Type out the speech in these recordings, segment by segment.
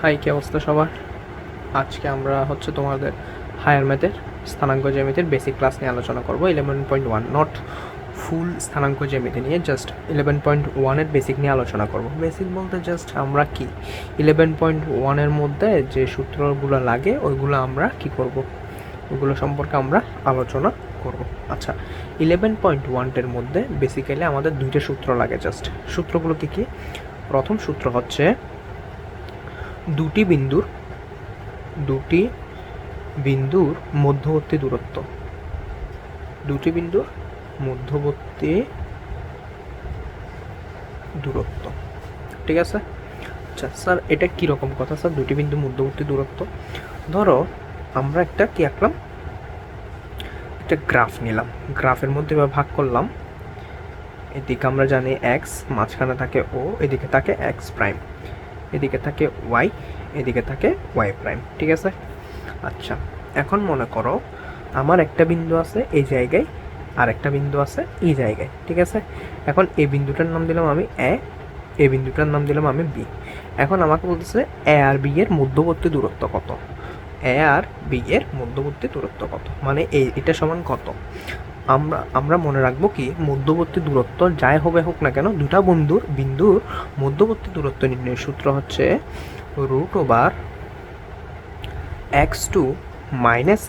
High, কি অবস্থা সবার? আজকে আমরা তোমাদের হায়ার ম্যাথের স্থানাঙ্ক জ্যামিতির বেসিক ক্লাস নিয়ে আলোচনা করব। 11.1, নট ফুল স্থানাঙ্ক জ্যামিতি নিয়ে, জাস্ট 11.1-এর বেসিক নিয়ে আলোচনা করব। বেসিক বলতে জাস্ট আমরা কি 11.1-এর মধ্যে যে সূত্রগুলো লাগে ওইগুলো আমরা কি করব, ওগুলো সম্পর্কে আমরা আলোচনা করব। আচ্ছা, 11.1-এর মধ্যে বেসিক্যালি আমাদের দুইটা সূত্র লাগে। জাস্ট সূত্রগুলো কি? প্রথম সূত্র হচ্ছে দুটি বিন্দুর মধ্যবর্তী দূরত্ব। দুটি বিন্দুর মধ্যবর্তী দূরত্ব, ঠিক আছে? আচ্ছা স্যার, এটা কীরকম কথা স্যার? দুটি বিন্দু মধ্যবর্তী দূরত্ব, ধরো আমরা একটা কি আঁকলাম, একটা গ্রাফ নিলাম, গ্রাফের মধ্যে ভাগ করলাম। এদিকে আমরা জানি এক্স, মাঝখানে থাকে ও, এদিকে থাকে এক্স প্রাইম, এদিকে থাকে ওয়াই, এদিকে থাকে ওয়াই প্রাইম, ঠিক আছে? আচ্ছা, এখন মনে করো আমার একটা বিন্দু আছে এই জায়গায়, আর একটা বিন্দু আছে এই জায়গায়, ঠিক আছে? এখন এই বিন্দুটার নাম দিলাম আমি এ, এই বিন্দুটার নাম দিলাম আমি বি। এখন আমাকে বলতেছে এ আর বি এর মধ্যবর্তী দূরত্ব কত? এ আর বি এর মধ্যবর্তী দূরত্ব কত, মানে এটা সমান কত? আমরা মনে রাখবো কি, মধ্যবর্তী দূরত্ব যাই হোক না কেন, দুটা বিন্দুর মধ্যবর্তী দূরত্ব নির্ণয়ের সূত্র হচ্ছে √/(x2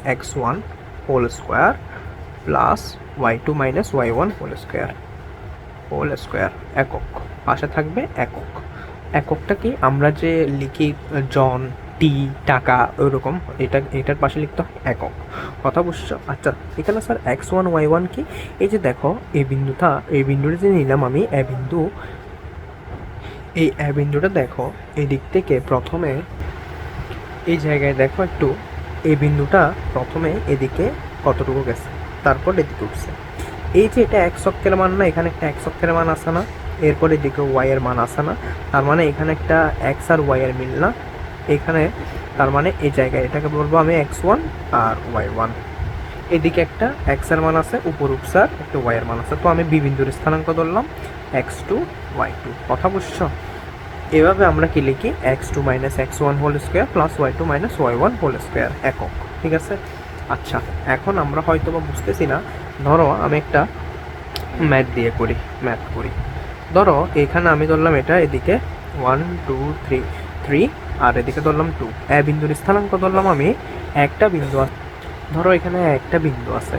- x1) whole square plus y2 - y1 whole square. একক পাশে থাকবে একক। এককটা কি আমরা যে লিখি জন, টি, টাকা, ওইরকম এটার পাশে লিখতে হয় একক। কথা বুঝছো? আচ্ছা, এখানে স্যার x1 y1 কি? এই যে দেখো এই বিন্দুটা যে নিলাম আমি এ বিন্দু, এই এ বিন্দুটা দেখো এই দিক থেকে প্রথমে এই জায়গায় দেখো একটু, এই বিন্দুটা প্রথমে এদিকে কতটুকু গেছে, তারপর এদিকে উঠছে। এই যে এটা এক্স অক্ষের মান না, এখানে একটা এক্স অক্ষের মান আসে না, এরপর এদিকে ওয়াই এর মান আসে না, তার মানে এখানে একটা এক্স আর ওয়াই এর মিল না এখানে, তার মানে এই জায়গায় এটাকে বলবো আমি x1 আর y1। এদিকে একটা এক্স এর মান আছে, উপর উঠছে, আর একটা ওয়াই এর মান আছে, তো আমি বি বিন্দুর স্থানাঙ্ক ধরলাম x2 y2। কথা বুঝছো? এভাবে আমরা কি লিখি x2 - x1 whole square plus y2 - y1 whole square, একক, ঠিক আছে? আচ্ছা, এখন আমরা হয়তো বা বুঝতেছি না, ধরো আমি একটা ম্যাথ করি। ধরো এখানে আমি ধরলাম এটা এদিকে 1 2 3 3, আর এদিকে ধরলাম 2। এ বিন্দুর স্থানাঙ্ক ধরলাম আমি একটা বিন্দু আছে, ধরো এখানে একটা বিন্দু আছে,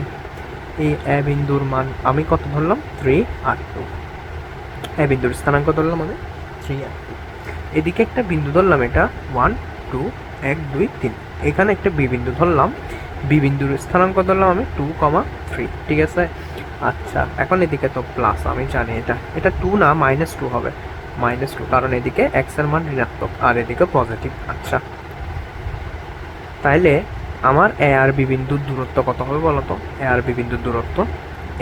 এই এ বিন্দুর মান আমি কত ধরলাম 3 আর 2। এ বিন্দুর স্থানাঙ্ক ধরলাম আমি 3 আর 2। এদিকে একটা বিন্দু ধরলাম এটা 1 2 1 2 3। এখানে একটা বি বিন্দু ধরলাম, বি বিন্দুর স্থানাঙ্ক ধরলাম আমি 2 3, ঠিক আছে? আচ্ছা, এখন এদিকে তো প্লাস, আমি জানি এটা 2 না -2 হবে, -2, কারণ এদিকে এক্স এর মান ঋণাত্মক আর এদিকে পজিটিভ। আচ্ছা, তাইলে আমার এ আর বি বিন্দুর দূরত্ব কত হবে বলো তো? এ আর বি বিন্দুর দূরত্ব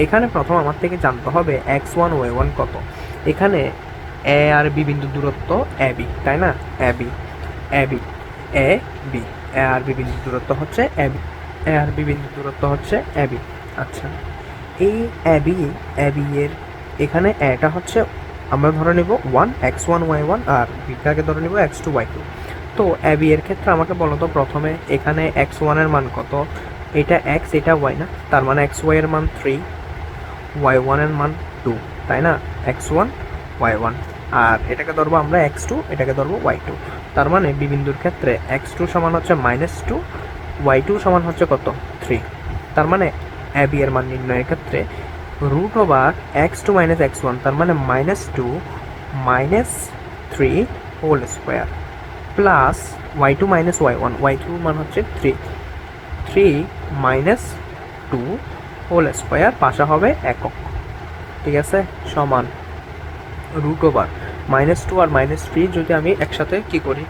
এখানে প্রথম আমার থেকে জানতে হবে x1 y1 কত। এখানে এ আর বি বিন্দুর দূরত্ব এ বি, তাই না? A B A B, A R B বিন্দুর দূরত্ব হচ্ছে A B, A R B বিন্দুর দূরত্ব হচ্ছে এ বি। আচ্ছা, এই এ বি এর এখানে এটা হচ্ছে আমরা ধরে নেব 1 x1 y1 আর বিটাকে ধরে নেব x2 y2। তো এ বি এর ক্ষেত্রে আমাকে বলো তো প্রথমে এখানে x1 এর মান কত? এটা x, এটা y না, তার মানে xy এর মান 3, y1 এর মান 2, তাই না? x1 y1, আর এটাকে ধরবো আমরা x2, এটাকে ধরবো y2। তার মানে বি বিন্দুর ক্ষেত্রে x2 সমান হচ্ছে -2, y2 সমান হচ্ছে কত? 3। তার মানে এ বি এর মান নির্ণয়ের ক্ষেত্রে √(x2 - x1), তার মানে -2 -3 whole square plus y2 - y1, y2 মান হচ্ছে 3 2 হোল স্কোয়ার, পাশা হবে একক, ঠিক আছে? সমান √(-2 আর -3) যদি আমি একসাথে কি করি,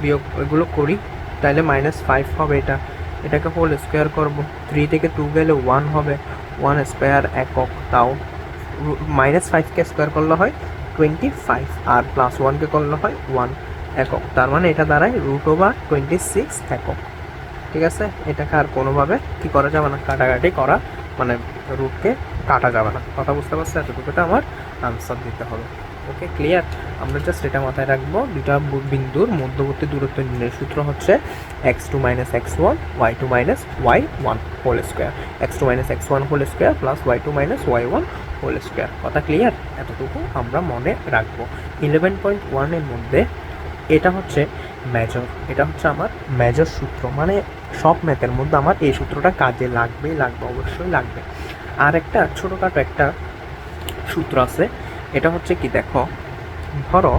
বিয়োগ এগুলো করি, তাহলে -5 হবে। এটাকে হোল স্কোয়ার করব, 3 থেকে 2 গেলে 1 হবে, 1 স্কোয়ার একক, তাও -5কে স্কোয়ার করলে হয় 25, আর +1কে করলে হয় 1 একক। তার মানে এটা দাঁড়ায় √(26) একক, ঠিক আছে? এটাকে আর কোনোভাবে কি করা যাবে না, কাটাকাটি করা, মানে রুটকে কাটা যাবে না। কথা বুঝতে পারছো? এতটুকুতে আমার আনসার দিতে হবে। ওকে, ক্লিয়ার? আমরা জাস্ট এটা মাথায় রাখবো, দুটা বিন্দুর মধ্যবর্তী দূরত্ব নির্ণয়ের সূত্র হচ্ছে x2 - x1 y2 - y1 whole square, x2 - x1 whole square plus y2 - y1 whole square. কথা ক্লিয়ার? এতটুকু আমরা মনে রাখবো। 11.1 এর মধ্যে এটা হচ্ছে মেজর, এটা হচ্ছে আমার মেজর সূত্র, মানে সব ম্যাথের মধ্যে আমার এই সূত্রটা কাজে লাগবে, অবশ্যই লাগবে। আর একটা ছোটোখাটো একটা সূত্র আছে, এটা হচ্ছে কি, দেখো ধরো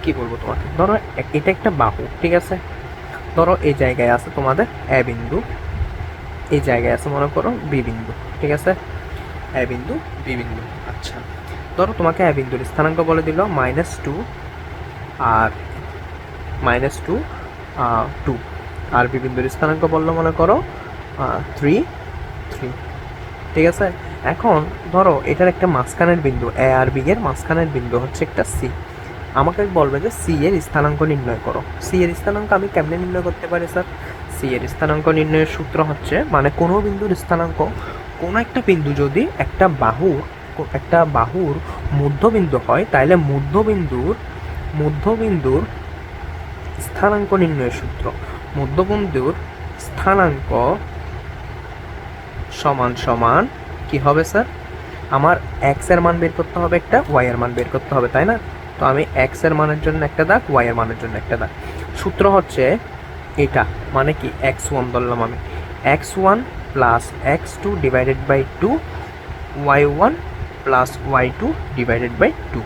কি বলবো তোমাকে, ধরো এটা একটা বাহু, ঠিক আছে? ধরো এই জায়গায় আছে তোমাদের এ বিন্দু, এই জায়গায় আছে মনে করো বি বিন্দু, ঠিক আছে? এ বিন্দু, বি বিন্দু। আচ্ছা, ধরো তোমাকে এ বিন্দুর স্থানাঙ্ক বলে দিল -2 আর -2 2, আর বি বিন্দুর স্থানাঙ্ক বললো মনে করো 3 3, ঠিক আছে? এখন ধরো এটার একটা মাঝখানের বিন্দু, এ আর বি এর মাঝখানের বিন্দু হচ্ছে একটা সি। আমাকে বলবে যে সি এর স্থানাঙ্ক নির্ণয় করো। সি এর স্থানাঙ্ক আমি কেমনে নির্ণয় করতে পারি স্যার? সি এর স্থানাঙ্ক নির্ণয়ের সূত্র হচ্ছে, মানে কোনো বিন্দুর স্থানাঙ্ক, কোনো একটা বিন্দু যদি একটা বাহুর মধ্যবিন্দু হয়, তাহলে মধ্যবিন্দুর স্থানাঙ্ক নির্ণয়ের সূত্র, মধ্যবিন্দুর স্থানাঙ্ক সমান সমান কি হবে স্যার? আমার এক্স এর মান বের করতে হবে, একটা ওয়াই এর মান বের করতে হবে, তাই না? তো আমি এক্স এর মানের জন্য একটা দাগ, ওয়াই এর মানের জন্য একটা দাগ। সূত্র হচ্ছে এটা, মানে কি x1 ধরলাম আমি, x1 plus x2 divided by 2, y1 plus y2 divided by 2।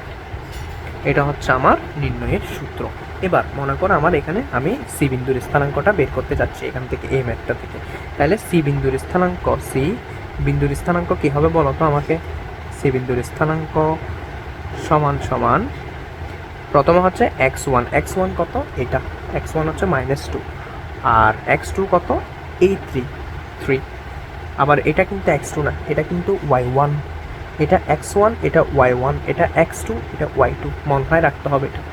এটা হচ্ছে আমার নির্ণয়ের সূত্র। এবার মনে করো আমার এখানে আমি সি বিন্দুর স্থানাঙ্কটা বের করতে যাচ্ছি এখান থেকে, এই ম্যাথটা থেকে। তাহলে সি বিন্দুর স্থানাঙ্ক কী হবে বলো তো আমাকে? সি বিন্দুর স্থানাঙ্ক সমান সমান, প্রথমে হচ্ছে x1 কত? এটা x1 হচ্ছে -2, আর x2 কত? এই 3। আবার এটা কিন্তু x2 না, এটা কিন্তু y1, এটা x1, এটা y1, এটা x2, এটা y2, মনে রাখতে হবে এটা।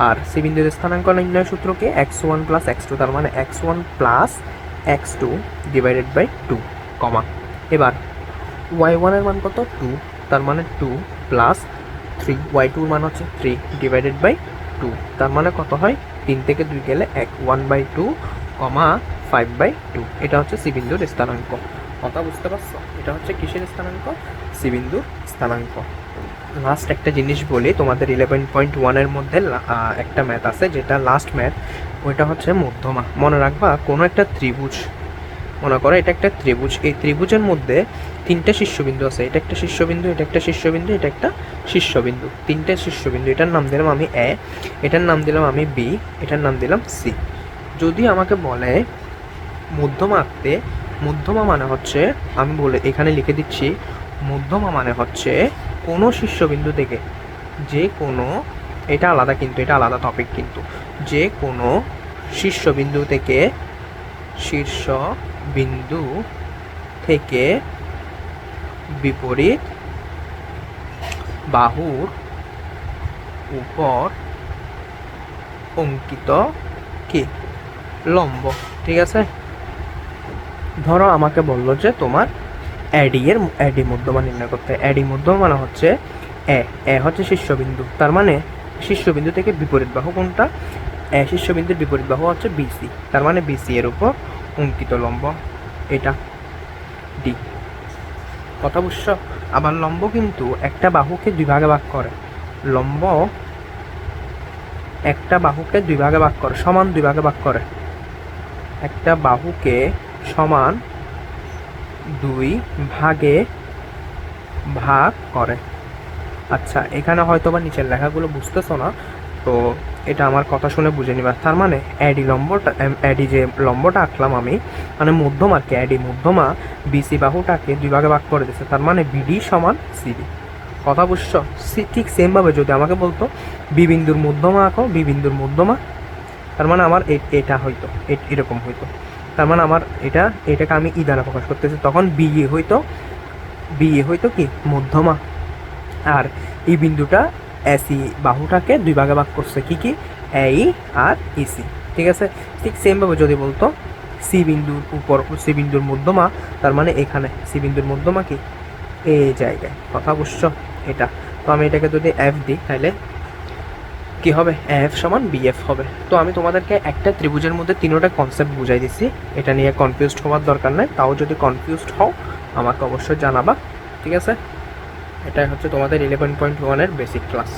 আর সি বিন্দুর স্থানাঙ্ক নির্ণয় সূত্র কি? x1 প্লাস x2, তার মানে x1 plus x2 divided by 2, কমা। এবার y1 এর মান কত? 2, তার মানে 2 প্লাস 3, y2 এর মান হচ্ছে 3 ডিভাইডেড বাই 2, তার মানে কত হয়? 3 থেকে 2 গেলে 1/2, 5/2। এটা হচ্ছে সি বিন্দুর স্থানাঙ্ক। কথা বুঝতে পারছো? এটা হচ্ছে কিসের স্থানাঙ্ক? সি বিন্দুর স্থানাঙ্ক। লাস্ট একটা জিনিস বলি, তোমাদের 11.1 এর মধ্যে একটা ম্যাথ আছে, যেটা লাস্ট ম্যাথ, ওইটা হচ্ছে মধ্যমা। মনে রাখবা, কোনো একটা ত্রিভুজ, মনে করো এটা একটা ত্রিভুজ, এই ত্রিভুজের মধ্যে 3টে শীর্ষবিন্দু আছে, এটা একটা শীর্ষবিন্দু, এটা একটা শীর্ষবিন্দু, এটা একটা শীর্ষবিন্দু, 3টে শীর্ষবিন্দু। এটার নাম দিলাম আমি এ, এটার নাম দিলাম আমি বি, এটার নাম দিলাম সি। যদি আমাকে বলে মধ্যমা আঁকতে, মধ্যমা মানে হচ্ছে, আমি বলে এখানে লিখে দিচ্ছি, মধ্যমা মানে হচ্ছে কোনো শীর্ষবিন্দু থেকে, যে কোনো, এটা আলাদা কিন্তু, এটা আলাদা টপিক কিন্তু, যে কোনো শীর্ষবিন্দু থেকে বিপরীত বাহুর উপর অঙ্কিত কি? লম্ব, ঠিক আছে? ধরো আমাকে বললো যে তোমার এডি মধ্যমা নির্ণয় করতে। এডি মধ্যমা মানে হচ্ছে এ হচ্ছে শীর্ষবিন্দু, তার মানে শীর্ষবিন্দু থেকে বিপরীত বাহু কোনটা? শীর্ষবিন্দুর বিপরীত বাহু হচ্ছে বিসি, তার মানে বিসি এর উপর অঙ্কিত লম্ব এটা ডি। কথা বুঝছো? আবার লম্ব কিন্তু একটা বাহুকে দুই ভাগে ভাগ করে, লম্ব একটা বাহুকে দুই ভাগে ভাগ করে, সমান দুই ভাগে ভাগ করে, একটা বাহুকে সমান দুই ভাগে ভাগ করে। আচ্ছা, এখানে হয়তো বা নিচের লেখাগুলো বুঝতেছো না, তো এটা আমার কথা শুনে বুঝে নিবা। তার মানে এডি যে লম্বটা আঁকলাম আমি, মানে মধ্যমাকে, এডি মধ্যমা বিসি বাহুটাকে দুই ভাগে ভাগ করে দিচ্ছে, তার মানে বিডি সমান সিডি। কথা বুঝছো? ঠিক সেমভাবে যদি আমাকে বলতো বি বিন্দুর মধ্যমা আঁকো, বি বিন্দুর মধ্যমা, তার মানে আমার এটা হইতো এরকম হইতো, তার মানে আমার এটাকে আমি ই দ্বারা প্রকাশ করতেছি, তখন বিএ হইতো কি? মধ্যমা। আর এই বিন্দুটা এসি বাহুটাকে দুই ভাগে ভাগ করছে, কি এই আর ইসি, ঠিক আছে? ঠিক সেমভাবে যদি বলতো সি বিন্দুর মধ্যমা, তার মানে এখানে সি বিন্দুর মধ্যমা কি? এই জায়গায়। কথা বুঝছো? এটা তো আমি এটাকে যদি এফ দিই তাহলে কী হবে, এফ সমান বিএফ হবে। তো আমি তোমাদেরকে একটা ত্রিভুজের মধ্যে তিনোটা কনসেপ্ট বুঝাই দিচ্ছি, এটা নিয়ে কনফিউজড হওয়ার দরকার নেই। তাও যদি কনফিউজড হও আমাকে অবশ্যই জানাবা, ঠিক আছে? এটাই হচ্ছে তোমাদের 11.1-এর বেসিক ক্লাস।